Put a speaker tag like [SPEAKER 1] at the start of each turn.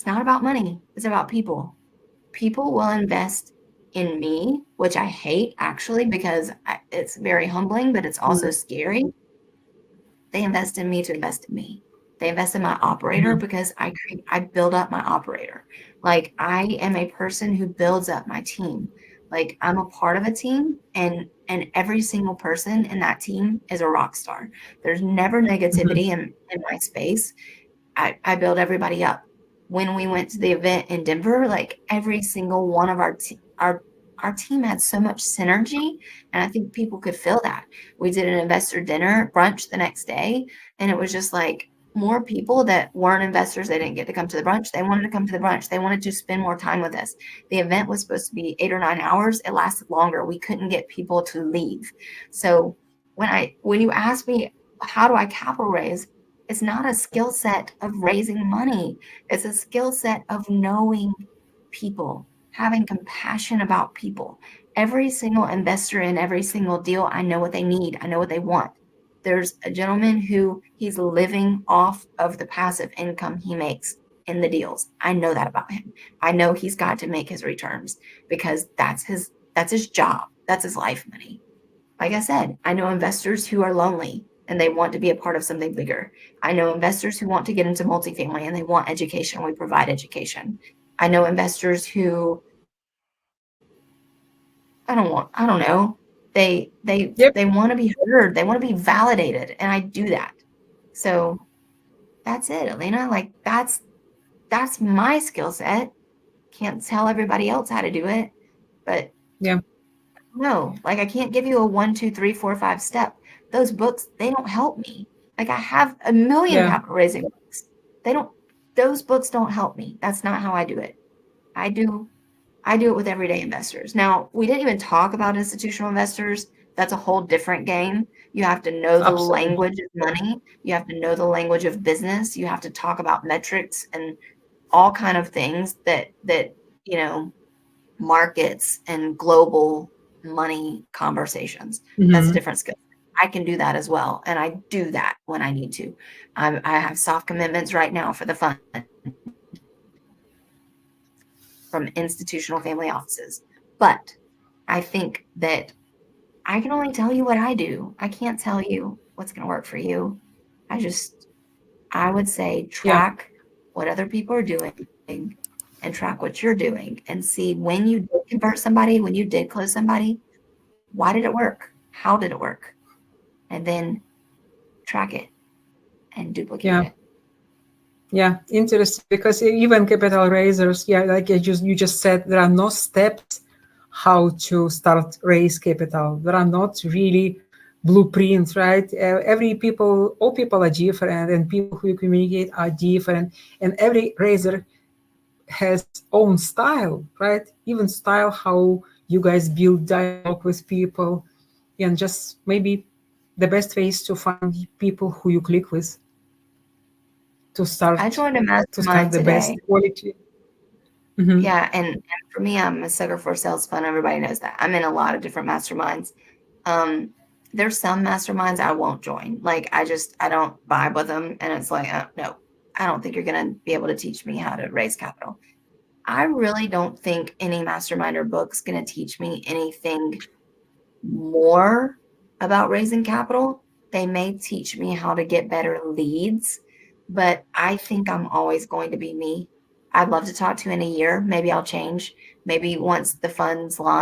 [SPEAKER 1] It's not about money. It's about people. People will invest in me, which I hate actually because it's very humbling, but it's also
[SPEAKER 2] Mm-hmm.
[SPEAKER 1] scary. They invest in me to invest in me. They invest in my operator because I build up my operator. Like I am a person who builds up my team. Like I'm a part of a team and every single person in that team is a rock star. There's never
[SPEAKER 2] Mm-hmm.
[SPEAKER 1] negativity in my space. I build everybody up. When we went to the event in Denver, like every single one of our team had so much synergy, and I think people could feel that. We did an investor dinner brunch the next day, and it was just like more people that weren't investors. They didn't get to come to the brunch. They wanted to come to the brunch. They wanted to spend more time with us. The event was supposed to be 8 or 9 hours. It lasted longer. We couldn't get people to leave. So when you ask me how do I capital raise, it's not a skill set of raising money. It's a skill set of knowing people, having compassion about people. Every single investor in every single deal, I know what they need. I know what they want. There's a gentleman who he's living off of the passive income he makes in the deals. I know that about him. I know he's got to make his returns because that's his job. That's his life money. Like I said, I know investors who are lonely and they want to be a part of something bigger. I know investors who want to get into multifamily and they want education. We provide education. I know investors who I don't know. They
[SPEAKER 2] Yep.
[SPEAKER 1] want to be heard. They want to be validated, and I do that. So that's it, Elena. Like that's my skill set. Can't tell everybody else how to do it, but
[SPEAKER 2] Yeah.
[SPEAKER 1] no, like I can't give you a 1, 2, 3, 4, 5 step. Those books, they don't help me. Like I have a million
[SPEAKER 2] Yeah.
[SPEAKER 1] capital raising books. They don't, those books don't help me. That's not how I do it. I do, I do it with everyday investors. Now, we didn't even talk about institutional investors. That's a whole different game. You have to know the
[SPEAKER 2] Absolutely.
[SPEAKER 1] language of money. You have to know the language of business. You have to talk about metrics and all kind of things that, you know, markets and global money conversations. That's a
[SPEAKER 2] Mm-hmm.
[SPEAKER 1] different skill. I can do that as well. And I do that when I need to. I have soft commitments right now for the fund from institutional family offices. But I think that I can only tell you what I do. I can't tell you what's going to work for you. I just, I would say
[SPEAKER 2] Yeah.
[SPEAKER 1] track what other people are doing and track what you're doing and see when you did convert somebody, when you did close somebody, why did it work? How did it work? And then track it and duplicate
[SPEAKER 2] Yeah.
[SPEAKER 1] it.
[SPEAKER 2] Yeah. Interesting. Because even capital raisers, yeah, like you just said, there are no steps how to start raise capital. There are not really blueprints, right? All people are different, and people who communicate are different, and every raiser has own style, right? Even style how you guys build dialogue with people, and just maybe the best way is to find people who you click with to
[SPEAKER 1] I
[SPEAKER 2] start
[SPEAKER 1] joined a
[SPEAKER 2] to start
[SPEAKER 1] mastermind
[SPEAKER 2] the best
[SPEAKER 1] today.
[SPEAKER 2] quality. Hmm.
[SPEAKER 1] Yeah, and for me, I'm a sucker for sales fun. Everybody knows that. I'm in a lot of different masterminds. Um, there's some masterminds I won't join. Like I don't vibe with them, and it's like, no, I don't think you're gonna be able to teach me how to raise capital. I really don't think any mastermind or book's gonna teach me anything more about raising capital. They may teach me how to get better leads, but I think I'm always going to be me. I'd love to talk to you in a year. Maybe I'll change. Maybe once the funds launch,